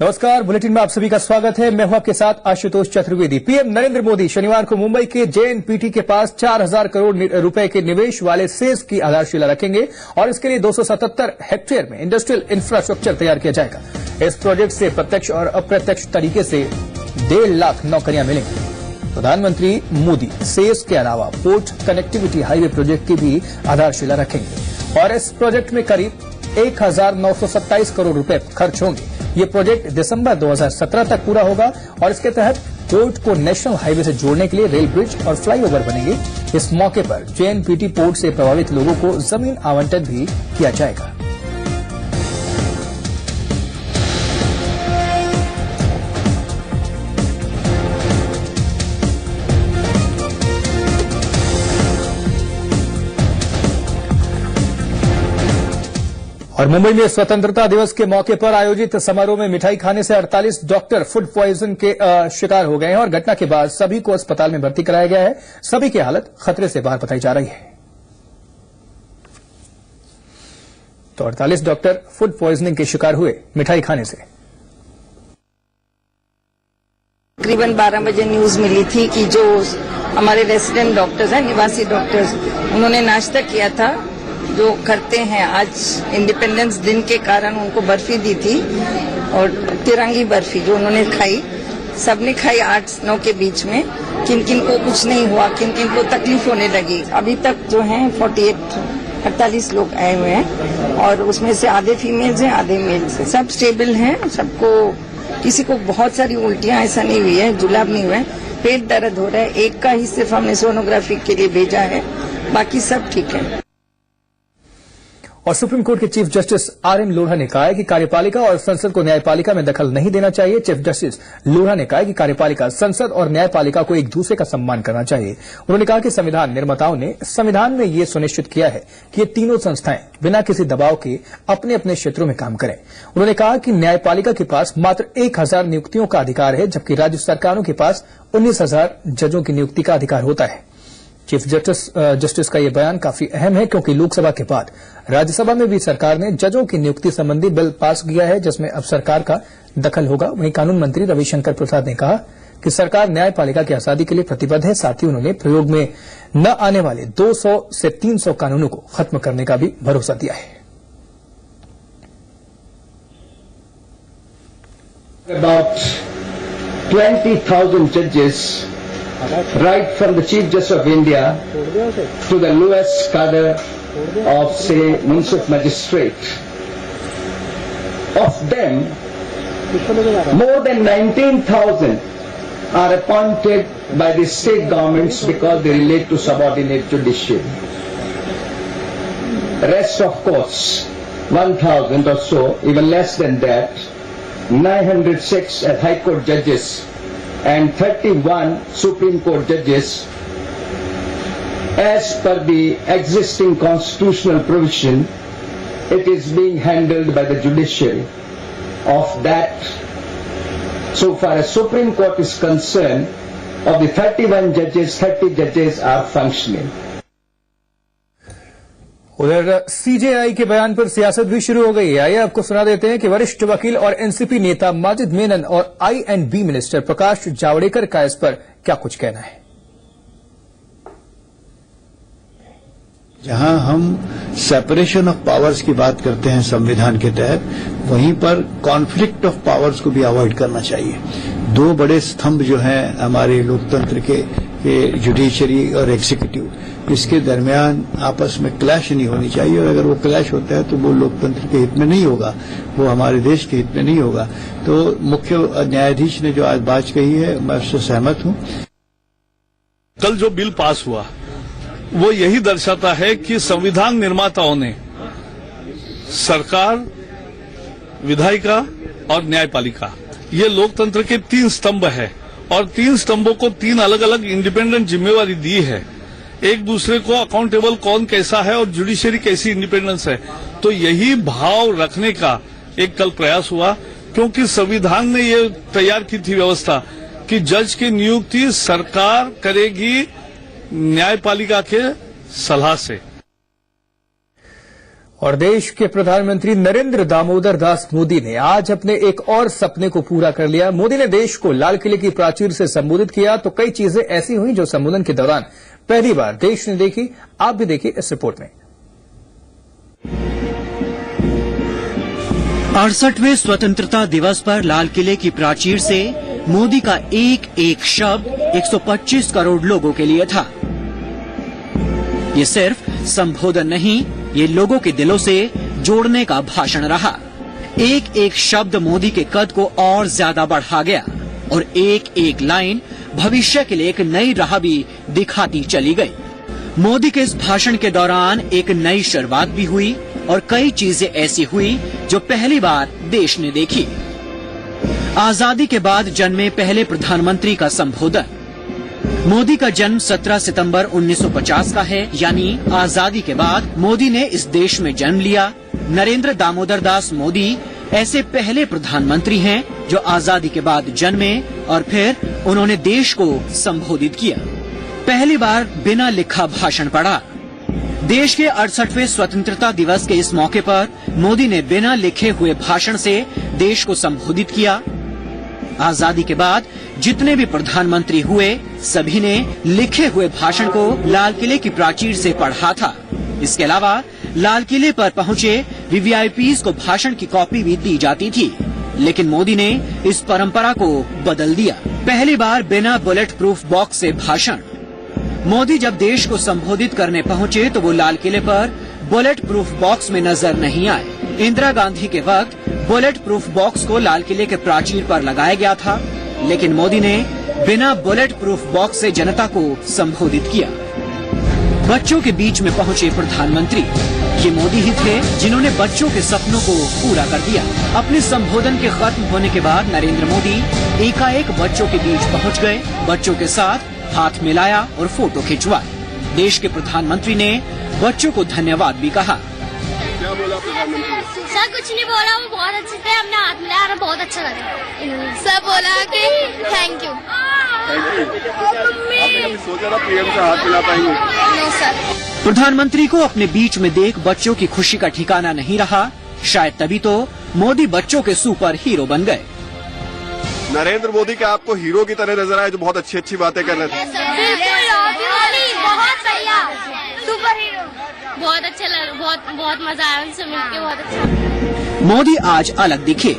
नमस्कार, बुलेटिन में आप सभी का स्वागत है। मैं हूं आपके साथ आशुतोष चतुर्वेदी। पीएम नरेंद्र मोदी शनिवार को मुंबई के जेएनपीटी के पास 4000 करोड़ रुपए के निवेश वाले सेज की आधारशिला रखेंगे और इसके लिए 277 हेक्टेयर में इंडस्ट्रियल इंफ्रास्ट्रक्चर तैयार किया जाएगा। इस प्रोजेक्ट से प्रत्यक्ष और अप्रत्यक्ष तरीके से 1.5 लाख नौकरियां मिलेंगी। प्रधानमंत्री मोदी सेज के अलावा पोर्ट कनेक्टिविटी हाईवे प्रोजेक्ट की भी आधारशिला रखेंगे और इस प्रोजेक्ट में करीब 1927 करोड़ रुपए खर्च होंगे। ये प्रोजेक्ट दिसंबर 2017 तक पूरा होगा और इसके तहत पोर्ट को नेशनल हाईवे से जोड़ने के लिए रेल ब्रिज और फ्लाईओवर बनेंगे। इस मौके पर जेएनपीटी पोर्ट से प्रभावित लोगों को जमीन आवंटन भी किया जाएगा। और मुंबई में स्वतंत्रता दिवस के मौके पर आयोजित समारोह में मिठाई खाने से 48 डॉक्टर फूड पॉइजन के शिकार हो गए हैं और घटना के बाद सभी को अस्पताल में भर्ती कराया गया है। सभी की हालत खतरे से बाहर बताई जा रही है। तो 48 डॉक्टर फूड पॉइजनिंग के शिकार हुए मिठाई खाने से। तकरीबन 12 बजे न्यूज मिली थी कि जो हमारे रेसिडेंट डॉक्टर्स हैं, निवासी डॉक्टर्स, उन्होंने नाश्ता किया था जो करते हैं। आज इंडिपेंडेंस दिन के कारण उनको बर्फी दी थी और तिरंगी बर्फी जो उन्होंने खाई, सबने खाई 8-9 के बीच में। किन किन को कुछ नहीं हुआ, किन किन को तकलीफ होने लगी। अभी तक जो है 48 लोग आए हुए हैं और उसमें से आधे फीमेल्स हैं, आधे मेल्स हैं। सब स्टेबल हैं, सबको, किसी को बहुत सारी उल्टियां ऐसा नहीं हुई है, जुलाब नहीं हुआ है, पेट दर्द हो रहा है। एक का ही सिर्फ हमने सोनोग्राफी के लिए भेजा है, बाकी सब ठीक है। और सुप्रीम कोर्ट के चीफ जस्टिस आरएन लोढ़ा ने कहा है कि कार्यपालिका और संसद को न्यायपालिका में दखल नहीं देना चाहिए। चीफ जस्टिस लोढ़ा ने कहा है कि कार्यपालिका, संसद और न्यायपालिका को एक दूसरे का सम्मान करना चाहिए। उन्होंने कहा कि संविधान निर्माताओं ने संविधान में ये सुनिश्चित किया है कि ये तीनों संस्थाएं बिना किसी दबाव के अपने अपने क्षेत्रों में काम करें। उन्होंने कहा कि न्यायपालिका के पास मात्र 1000 नियुक्तियों का अधिकार है, जबकि राज्य सरकारों के पास 19,000 जजों की नियुक्ति का अधिकार होता है। चीफ जस्टिस का यह बयान काफी अहम है क्योंकि लोकसभा के बाद राज्यसभा में भी सरकार ने जजों की नियुक्ति संबंधी बिल पास किया है, जिसमें अब सरकार का दखल होगा। वहीं कानून मंत्री रविशंकर प्रसाद ने कहा कि सरकार न्यायपालिका की आजादी के लिए प्रतिबद्ध है। साथ ही उन्होंने प्रयोग में न आने वाले 200 से 300 कानूनों को खत्म करने का भी भरोसा दिया है। About 20,000 judges, right from the Chief Justice of India to the lowest cadre of, say, municipal magistrate. Of them, more than 19,000 are appointed by the state governments because they relate to subordinate judiciary. Rest, of course, 1,000 or so, even less than that, 906 as High Court judges and 31 Supreme Court judges, as per the existing constitutional provision, it is being handled by the judiciary. Of that, so far as Supreme Court is concerned, of the 31 judges, 30 judges are functioning. उधर CJI के बयान पर सियासत भी शुरू हो गई है। आइए आपको सुना देते हैं कि वरिष्ठ वकील और एनसीपी नेता माजिद मेनन और आईएनबी मिनिस्टर प्रकाश जावड़ेकर का इस पर क्या कुछ कहना है। जहां हम सेपरेशन ऑफ पावर्स की बात करते हैं संविधान के तहत, वहीं पर कॉन्फ्लिक्ट ऑफ पावर्स को भी अवॉइड करना चाहिए। दो बड़े स्तंभ जो हैं हमारे लोकतंत्र के जुडिशरी और एग्जीक्यूटिव, इसके दरमियान आपस में क्लैश नहीं होनी चाहिए। और अगर वो क्लैश होता है तो वो लोकतंत्र के हित में नहीं होगा, वो हमारे देश के हित में नहीं होगा। तो मुख्य न्यायाधीश ने जो आज बात कही है, मैं उससे सहमत हूं। कल जो बिल पास हुआ वो यही दर्शाता है कि संविधान निर्माताओं ने सरकार, विधायिका और न्यायपालिका, ये लोकतंत्र के 3 स्तंभ है और 3 स्तंभों को 3 अलग अलग इंडिपेंडेंट जिम्मेवारी दी है। एक दूसरे को अकाउंटेबल कौन कैसा है और जुडिशरी कैसी इंडिपेंडेंस है। तो यही भाव रखने का एक कल प्रयास हुआ, क्योंकि संविधान ने ये तैयार की थी व्यवस्था कि जज की नियुक्ति सरकार करेगी न्यायपालिका के सलाह से। और देश के प्रधानमंत्री नरेंद्र दामोदर दास मोदी ने आज अपने एक और सपने को पूरा कर लिया। मोदी ने देश को लाल किले की प्राचीर से संबोधित किया तो कई चीजें ऐसी हुई जो संबोधन के दौरान पहली बार देश ने देखी। आप भी देखिए इस रिपोर्ट में। 68वें स्वतंत्रता दिवस पर लाल किले की प्राचीर से मोदी का एक एक शब्द 125 करोड़ लोगों के लिए था। ये सिर्फ संबोधन नहीं, ये लोगों के दिलों से जोड़ने का भाषण रहा। एक एक शब्द मोदी के कद को और ज्यादा बढ़ा गया और एक एक लाइन भविष्य के लिए एक नई राह भी दिखाती चली गई। मोदी के इस भाषण के दौरान एक नई शुरुआत भी हुई और कई चीजें ऐसी हुई जो पहली बार देश ने देखी। आजादी के बाद जन्मे पहले प्रधानमंत्री का संबोधन। मोदी का जन्म 17 सितंबर 1950 का है, यानी आजादी के बाद मोदी ने इस देश में जन्म लिया। नरेंद्र दामोदर दास मोदी ऐसे पहले प्रधानमंत्री हैं जो आजादी के बाद जन्मे और फिर उन्होंने देश को संबोधित किया। पहली बार बिना लिखा भाषण पढ़ा। देश के 68वें स्वतंत्रता दिवस के इस मौके पर मोदी ने बिना लिखे हुए भाषण से देश को संबोधित किया। आजादी के बाद जितने भी प्रधानमंत्री हुए सभी ने लिखे हुए भाषण को लाल किले की प्राचीर से पढ़ा था। इसके अलावा लाल किले पर पहुंचे वीवीआईपीज को भाषण की कॉपी भी दी जाती थी, लेकिन मोदी ने इस परंपरा को बदल दिया। पहली बार बिना बुलेट प्रूफ बॉक्स से भाषण। मोदी जब देश को संबोधित करने पहुंचे तो वो लाल किले पर बुलेट प्रूफ बॉक्स में नजर नहीं आए। इंदिरा गांधी के वक्त बुलेट प्रूफ बॉक्स को लाल किले के प्राचीर पर लगाया गया था, लेकिन मोदी ने बिना बुलेट प्रूफ बॉक्स से जनता को संबोधित किया। बच्चों के बीच में पहुंचे प्रधानमंत्री। ये मोदी ही थे जिन्होंने बच्चों के सपनों को पूरा कर दिया। अपने संबोधन के खत्म होने के बाद नरेंद्र मोदी एकाएक बच्चों के बीच पहुंच गए, बच्चों के साथ हाथ मिलाया और फोटो खिंचवाए। देश के प्रधानमंत्री ने बच्चों को धन्यवाद भी कहा। क्या बोला प्रधानमंत्री? सर कुछ नहीं बोला, वो बहुत अच्छे से हमने हाथ मिलाया और बहुत अच्छा लगा। सर बोला कि थैंक यू। आपने कभी सोचा था पीएम से हाथ मिला पाएंगे? नहीं सर। प्रधानमंत्री को अपने बीच में देख बच्चों की खुशी का ठिकाना नहीं रहा। शायद तभी तो मोदी बच्चों के सुपर हीरो बन गए। नरेंद्र मोदी क्या आपको हीरो की तरह नजर आए जो बहुत अच्छी अच्छी बातें कर रहे थे? बहुत सही, सुपर हीरो। बहुत अच्छा लगा, बहुत मजा आया उनसे मिलके, बहुत अच्छा। मोदी आज अलग दिखे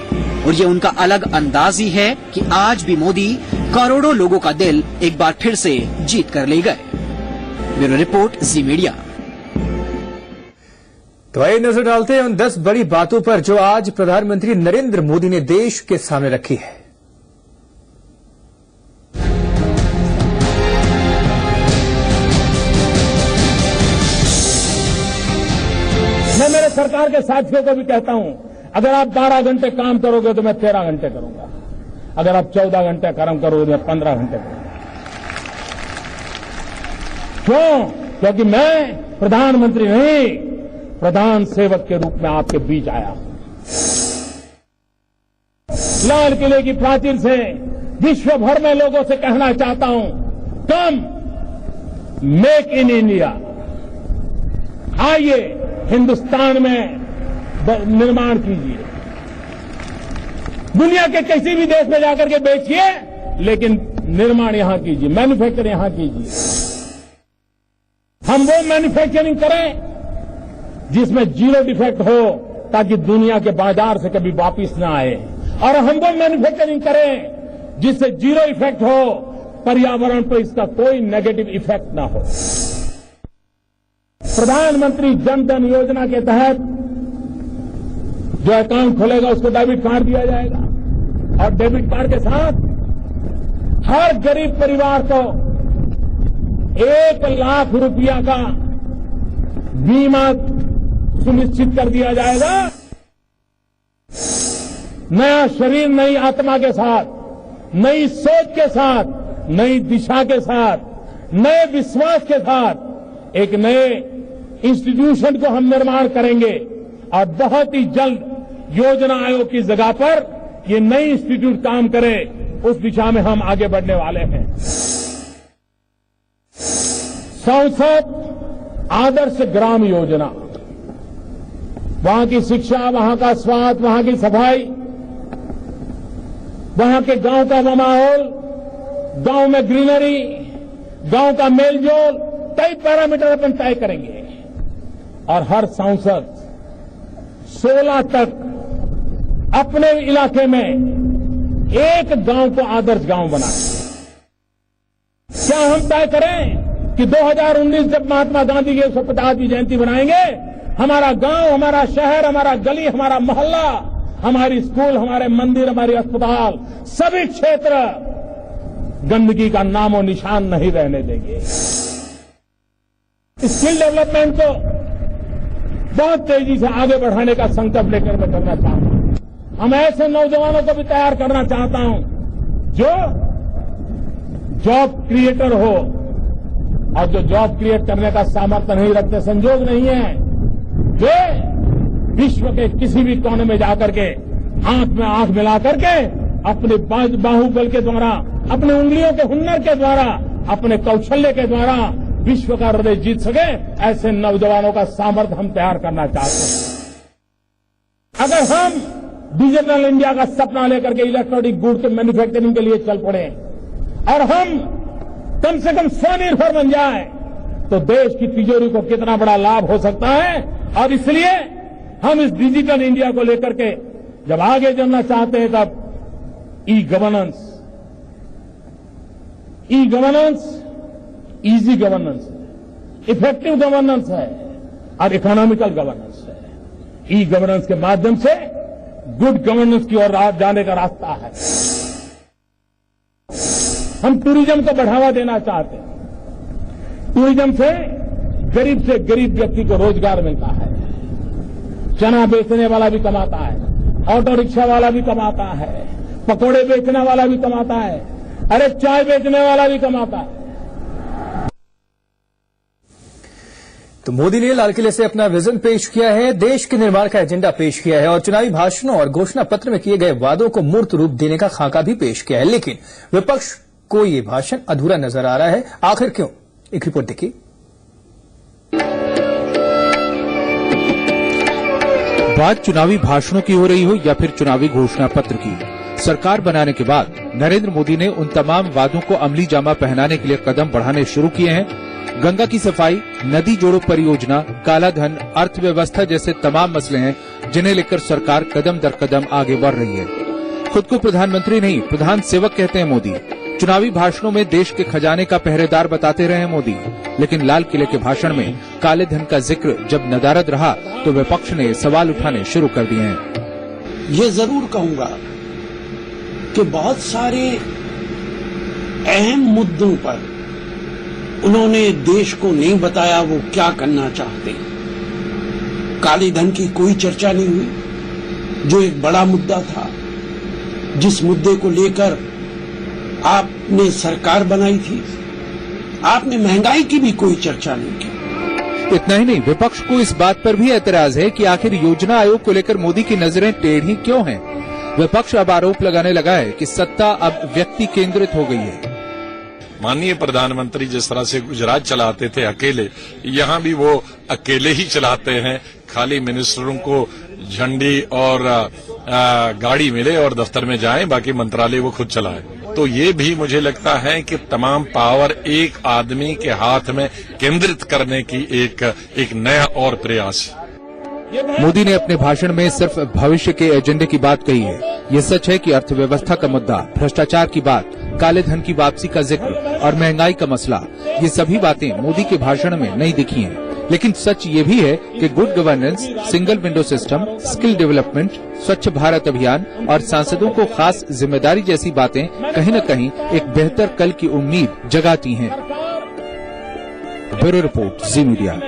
और ये उनका अलग अंदाज ही है कि आज भी मोदी करोड़ों लोगों का दिल एक बार फिर से जीत कर ले गए। ब्यूरो रिपोर्ट, जी मीडिया। तो आइए नजर डालते हैं उन 10 बड़ी बातों पर जो आज प्रधानमंत्री नरेंद्र मोदी ने देश के सामने रखी है। मैं मेरे सरकार के साथियों को भी कहता हूं, अगर आप 12 घंटे काम करोगे तो मैं 13 घंटे करूंगा, अगर आप 14 घंटे काम करोगे तो मैं 15 घंटे करूंगा। क्यों? क्योंकि मैं प्रधानमंत्री नहीं, प्रधान सेवक के रूप में आपके बीच आया हूं। लाल किले की प्राचीर से विश्व भर में लोगों से कहना चाहता हूं, कम मेक इन इंडिया, आइए हिंदुस्तान में निर्माण कीजिए। दुनिया के किसी भी देश में जाकर के बेचिए, लेकिन निर्माण यहां कीजिए, मैन्युफैक्चर यहां कीजिए। हम वो मैन्युफैक्चरिंग करें जिसमें जीरो डिफेक्ट हो, ताकि दुनिया के बाजार से कभी वापिस ना आए, और हम वो मैन्युफैक्चरिंग करें जिससे जीरो इफेक्ट हो, पर्यावरण पर इसका कोई नेगेटिव इफेक्ट ना हो। प्रधानमंत्री जन धन योजना के तहत जो अकाउंट खोलेगा उसको डेबिट कार्ड दिया जाएगा, और डेबिट कार्ड के साथ हर गरीब परिवार को 1 लाख रुपया का बीमा सुनिश्चित कर दिया जाएगा। नया शरीर, नई आत्मा के साथ, नई सोच के साथ, नई दिशा के साथ, नए विश्वास के साथ एक नए इंस्टीट्यूशन को हम निर्माण करेंगे, और बहुत ही जल्द योजना आयोग की जगह पर ये नई इंस्टीट्यूट काम करे, उस दिशा में हम आगे बढ़ने वाले हैं। संसद आदर्श ग्राम योजना, वहां की शिक्षा, वहां का स्वास्थ्य, वहां की सफाई, वहां के गांव का माहौल, गांव में ग्रीनरी, गांव का मेलजोल, कई पैरामीटर अपन तय करेंगे और हर सांसद 16 तक अपने इलाके में एक गांव को आदर्श गांव बनाए। क्या हम तय करें कि 2019 जब महात्मा गांधी की 150वीं जयंती बनाएंगे, हमारा गांव, हमारा शहर, हमारा गली, हमारा मोहल्ला, हमारी स्कूल, हमारे मंदिर, हमारे अस्पताल, सभी क्षेत्र गंदगी का नामो निशान नहीं रहने देंगे। स्किल डेवलपमेंट को बहुत तेजी से आगे बढ़ाने का संकल्प लेकर मैं करना चाहता हूं। हम ऐसे नौजवानों को भी तैयार करना चाहता हूं जो जॉब क्रिएटर हो, और जो जॉब क्रिएट करने का सामर्थ्य नहीं रखते, संजोग नहीं है, वे विश्व के किसी भी कोने में जाकर के आंख में आंख मिला करके अपने बाहुबल के द्वारा, अपने उंगलियों के हुनर के द्वारा, अपने कौशल्य के द्वारा विश्व का हृदय जीत सके, ऐसे नौजवानों का सामर्थ्य हम तैयार करना चाहते हैं। अगर हम डिजिटल इंडिया का सपना लेकर के इलेक्ट्रॉनिक गुड्स के मैन्युफैक्चरिंग के लिए चल पड़े और हम कम से कम स्वनिर्भर बन जाए, तो देश की तिजोरी को कितना बड़ा लाभ हो सकता है। और इसलिए हम इस डिजिटल इंडिया को लेकर के जब आगे चलना चाहते हैं, तब e governance, easy governance, effective governance है और इकोनॉमिकल गवर्नेंस है। ई गवर्नेंस के माध्यम से गुड गवर्नेंस की ओर जाने का रास्ता है। हम टूरिज्म को बढ़ावा देना चाहते हैं। टूरिज्म से गरीब व्यक्ति को रोजगार मिलता है। चना बेचने वाला भी कमाता है, ऑटो रिक्शा वाला भी कमाता है, पकोड़े बेचने वाला भी कमाता है, अरे चाय बेचने वाला भी कमाता है। तो मोदी ने लाल किले से अपना विजन पेश किया है, देश के निर्माण का एजेंडा पेश किया है और चुनावी भाषणों और घोषणा पत्र में किए गए वादों को मूर्त रूप देने का खाका भी पेश किया है। लेकिन विपक्ष को ये भाषण अधूरा नजर आ रहा है। आखिर क्यों? एक रिपोर्ट देखिए। बात चुनावी भाषणों की हो रही हो या फिर चुनावी घोषणा पत्र की, सरकार बनाने के बाद नरेंद्र मोदी ने उन तमाम वादों को अमली जामा पहनाने के लिए कदम बढ़ाने शुरू किए हैं। गंगा की सफाई, नदी जोड़ो परियोजना, काला धन, अर्थव्यवस्था जैसे तमाम मसले हैं जिन्हें लेकर सरकार कदम दर कदम आगे बढ़ रही है। खुद को प्रधानमंत्री नहीं, प्रधान सेवक कहते हैं मोदी। चुनावी भाषणों में देश के खजाने का पहरेदार बताते रहे मोदी, लेकिन लाल किले के भाषण में काले धन का जिक्र जब नदारद रहा तो विपक्ष ने सवाल उठाने शुरू कर दिए हैं। ये जरूर कहूंगा कि बहुत सारे अहम मुद्दों पर उन्होंने देश को नहीं बताया वो क्या करना चाहते। काले धन की कोई चर्चा नहीं हुई, जो एक बड़ा मुद्दा था, जिस मुद्दे को लेकर आपने सरकार बनाई थी। आपने महंगाई की भी कोई चर्चा नहीं की। इतना ही नहीं, विपक्ष को इस बात पर भी एतराज है कि आखिर योजना आयोग को लेकर मोदी की नजरें टेढ़ी क्यों हैं। विपक्ष अब आरोप लगाने लगा है कि सत्ता अब व्यक्ति केंद्रित हो गई है। माननीय प्रधानमंत्री जिस तरह से गुजरात चलाते थे अकेले, यहाँ भी वो अकेले ही चलाते हैं। खाली मिनिस्टरों को झंडी और गाड़ी मिले और दफ्तर में जाएं, बाकी मंत्रालय वो खुद चलाए। तो ये भी मुझे लगता है कि तमाम पावर एक आदमी के हाथ में केंद्रित करने की एक नया और प्रयास है। मोदी ने अपने भाषण में सिर्फ भविष्य के एजेंडे की बात कही है। ये सच है कि अर्थव्यवस्था का मुद्दा, भ्रष्टाचार की बात, काले धन की वापसी का जिक्र और महंगाई का मसला, ये सभी बातें मोदी के भाषण में नहीं दिखी हैं। लेकिन सच ये भी है कि good governance, single window system, skill development, स्वच्छ भारत अभियान और सांसदों को खास जिम्मेदारी जैसी बातें कहीं न कहीं एक बेहतर कल की उम्मीद जगाती हैं। ब्यूरो रिपोर्ट, जी मीडिया।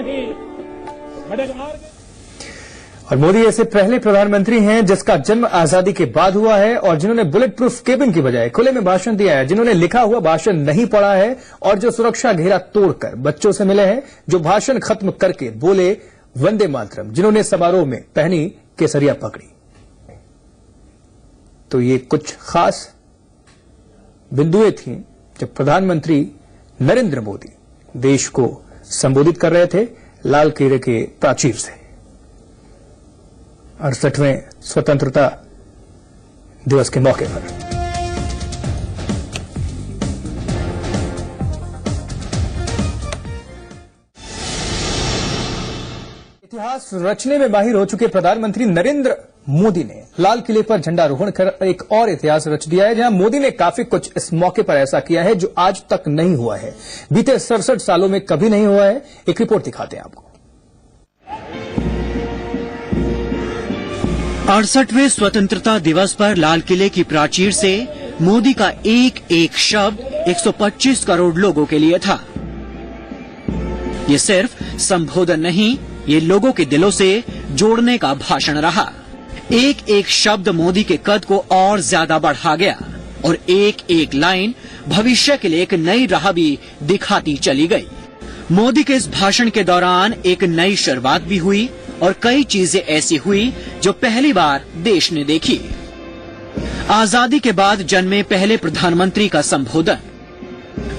और मोदी ऐसे पहले प्रधानमंत्री हैं जिसका जन्म आजादी के बाद हुआ है और जिन्होंने बुलेट प्रूफ केबिन की बजाय खुले में भाषण दिया है, जिन्होंने लिखा हुआ भाषण नहीं पढ़ा है और जो सुरक्षा घेरा तोड़कर बच्चों से मिले हैं, जो भाषण खत्म करके बोले वंदे मातरम, जिन्होंने समारोह में पहनी केसरिया पगड़ी। तो ये कुछ खास बिंदुएं थी जब प्रधानमंत्री नरेंद्र मोदी देश को संबोधित कर रहे थे लाल किले के प्राचीर से। 68वें स्वतंत्रता दिवस के मौके पर। इतिहास रचने में माहिर हो चुके प्रधानमंत्री नरेंद्र मोदी ने लाल किले पर झंडारोहण कर एक और इतिहास रच दिया है, जहां मोदी ने काफी कुछ इस मौके पर ऐसा किया है जो आज तक नहीं हुआ है, बीते 67 सालों में कभी नहीं हुआ है। एक रिपोर्ट दिखाते हैं आपको। 68वें स्वतंत्रता दिवस पर लाल किले की प्राचीर से मोदी का एक एक शब्द 125 करोड़ लोगों के लिए था। ये सिर्फ संबोधन नहीं, ये लोगों के दिलों से जोड़ने का भाषण रहा। एक एक शब्द मोदी के कद को और ज्यादा बढ़ा गया और एक एक लाइन भविष्य के लिए एक नई राह भी दिखाती चली गई। मोदी के इस भाषण के दौरान एक नई शुरुआत भी हुई और कई चीजें ऐसी हुई जो पहली बार देश ने देखी। आजादी के बाद जन्मे पहले प्रधानमंत्री का संबोधन।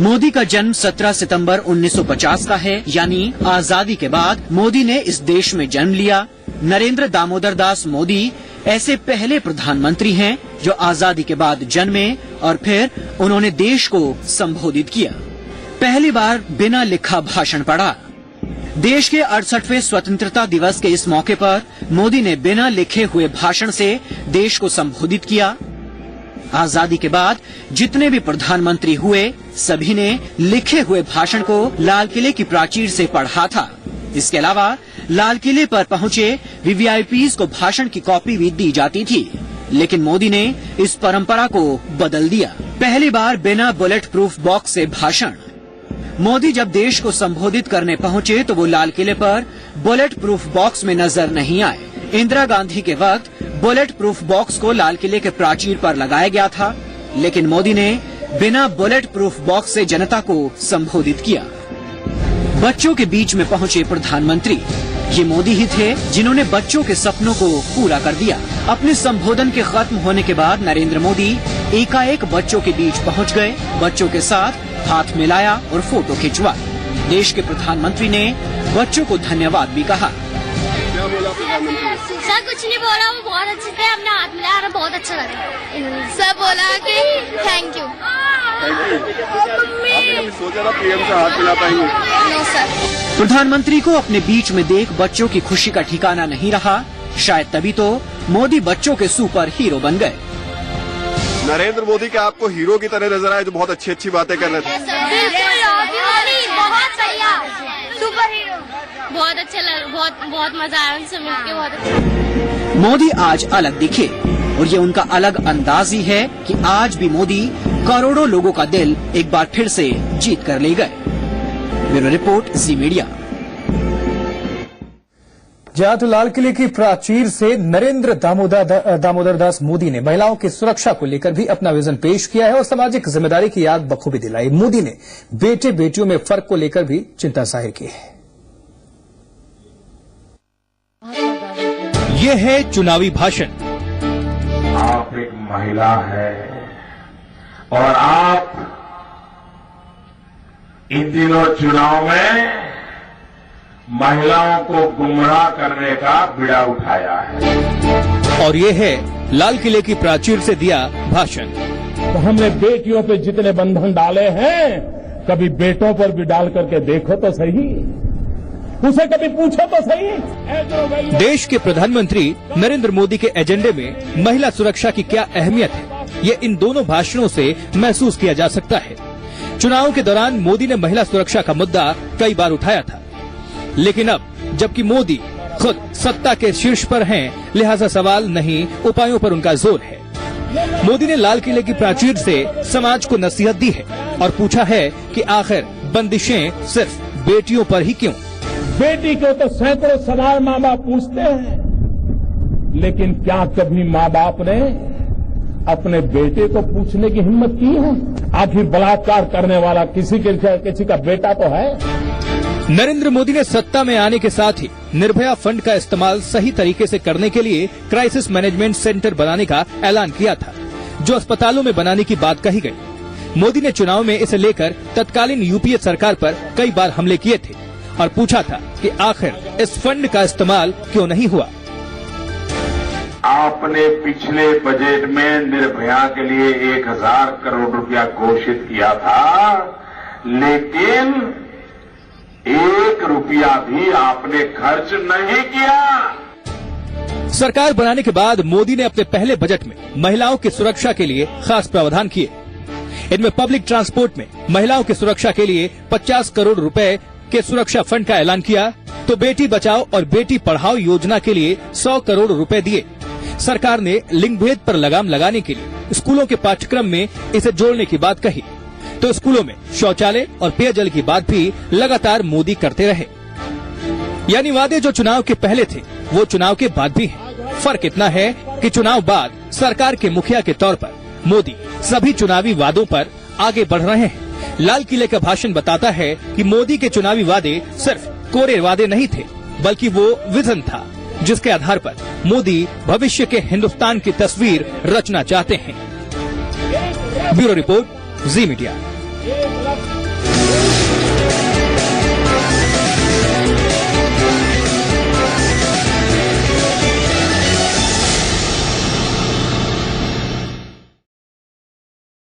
मोदी का जन्म 17 सितंबर 1950 का है, यानी आजादी के बाद मोदी ने इस देश में जन्म लिया। नरेंद्र दामोदर दास मोदी ऐसे पहले प्रधानमंत्री हैं जो आजादी के बाद जन्मे और फिर उन्होंने देश को संबोधित किया। पहली बार बिना लिखा भाषण पढ़ा। देश के 68वें स्वतंत्रता दिवस के इस मौके पर मोदी ने बिना लिखे हुए भाषण से देश को संबोधित किया। आजादी के बाद जितने भी प्रधानमंत्री हुए सभी ने लिखे हुए भाषण को लाल किले की प्राचीर से पढ़ा था। इसके अलावा लाल किले पर पहुंचे वीवीआईपीज को भाषण की कॉपी भी दी जाती थी, लेकिन मोदी ने इस परंपरा को बदल दिया। पहली बार बिना बुलेट प्रूफ बॉक्स से भाषण। मोदी जब देश को संबोधित करने पहुंचे तो वो लाल किले पर बुलेट प्रूफ बॉक्स में नजर नहीं आए। इंदिरा गांधी के वक्त बुलेट प्रूफ बॉक्स को लाल किले के प्राचीर पर लगाया गया था, लेकिन मोदी ने बिना बुलेट प्रूफ बॉक्स से जनता को संबोधित किया। बच्चों के बीच में पहुंचे प्रधानमंत्री। ये मोदी ही थे जिन्होंने बच्चों के सपनों को पूरा कर दिया। अपने संबोधन के खत्म होने के बाद नरेंद्र मोदी एकाएक बच्चों के बीच पहुंच गए, बच्चों के साथ हाथ मिलाया और फोटो खिंचवा। देश के प्रधानमंत्री ने बच्चों को धन्यवाद भी कहा। सर कुछ नहीं बोला, वो बहुत अच्छे थे, हमने हाथ मिलाया, बहुत अच्छा लगा। सर बोला कि थैंक यू। सोचा था पीएम से हाथ मिला पाएंगे? No sir. प्रधानमंत्री को अपने बीच में देख बच्चों की खुशी का ठिकाना नहीं रहा। शायद तभी तो मोदी बच्चों के सुपर हीरो बन गए। नरेंद्र मोदी का आपको हीरो की तरह नजर आए, जो बहुत अच्छी अच्छी बातें कर रहे थे। बहुत बढ़िया, सुपर हीरो। बहुत अच्छा लगा, बहुत मजा आया उनसे मिलके, बहुत अच्छा। मोदी आज अलग दिखे और ये उनका अलग अंदाज ही है कि आज भी मोदी करोड़ों लोगों का दिल एक बार फिर से जीत कर ले गए। ब्यूरो रिपोर्ट, जी मीडिया। जहां तो लाल किले की प्राचीर से नरेंद्र दामोदर दास मोदी ने महिलाओं की सुरक्षा को लेकर भी अपना विजन पेश किया है और सामाजिक जिम्मेदारी की याद बखूबी दिलाई। मोदी ने बेटे बेटियों में फर्क को लेकर भी चिंता जाहिर की है। ये है चुनावी भाषण। आप एक महिला है और आप इन दिनों चुनाव में महिलाओं को गुमराह करने का बीड़ा उठाया है। और ये है लाल किले की प्राचीर से दिया भाषण। तो हमने बेटियों पे जितने बंधन डाले हैं, कभी बेटों पर भी डाल करके देखो तो सही, उसे कभी पूछो तो सही। देश के प्रधानमंत्री नरेंद्र मोदी के एजेंडे में महिला सुरक्षा की क्या अहमियत है, ये इन दोनों भाषणों से महसूस किया जा सकता है। चुनाव के दौरान मोदी ने महिला सुरक्षा का मुद्दा कई बार उठाया था, लेकिन अब जबकि मोदी खुद सत्ता के शीर्ष पर हैं, लिहाजा सवाल नहीं, उपायों पर उनका जोर है। मोदी ने लाल किले की प्राचीर से समाज को नसीहत दी है और पूछा है कि आखिर बंदिशें सिर्फ बेटियों पर ही क्यों। बेटी को तो सैकड़ों सवाल माँ बाप पूछते हैं, लेकिन क्या कभी माँ बाप ने अपने बेटे को पूछने की हिम्मत की है? आखिर बलात्कार करने वाला किसी का बेटा तो है। नरेंद्र मोदी ने सत्ता में आने के साथ ही निर्भया फंड का इस्तेमाल सही तरीके से करने के लिए क्राइसिस मैनेजमेंट सेंटर बनाने का ऐलान किया था, जो अस्पतालों में बनाने की बात कही गई। मोदी ने चुनाव में इसे लेकर तत्कालीन यूपीए सरकार पर कई बार हमले किए थे और पूछा था कि आखिर इस फंड का इस्तेमाल क्यों नहीं हुआ। आपने पिछले बजट में निर्भया के लिए 1000 करोड़ रुपया घोषित किया था, लेकिन 1 रुपया भी आपने खर्च नहीं किया। सरकार बनाने के बाद मोदी ने अपने पहले बजट में महिलाओं की सुरक्षा के लिए खास प्रावधान किए। इनमें पब्लिक ट्रांसपोर्ट में महिलाओं की सुरक्षा के लिए 50 करोड़ रुपए के सुरक्षा फंड का ऐलान किया, तो बेटी बचाओ और बेटी पढ़ाओ योजना के लिए 100 करोड़ रुपए दिए। सरकार ने लिंग भेद पर लगाम लगाने के लिए स्कूलों के पाठ्यक्रम में इसे जोड़ने की बात कही, तो स्कूलों में शौचालय और पेयजल की बात भी लगातार मोदी करते रहे। यानी वादे जो चुनाव के पहले थे वो चुनाव के बाद भी हैं। फर्क इतना है कि चुनाव बाद सरकार के मुखिया के तौर पर मोदी सभी चुनावी वादों पर आगे बढ़ रहे हैं। लाल किले का भाषण बताता है कि मोदी के चुनावी वादे सिर्फ कोरे वादे नहीं थे, बल्कि वो विजन था जिसके आधार पर मोदी भविष्य के हिंदुस्तान की तस्वीर रचना चाहते हैं। ब्यूरो रिपोर्ट, जी मीडिया।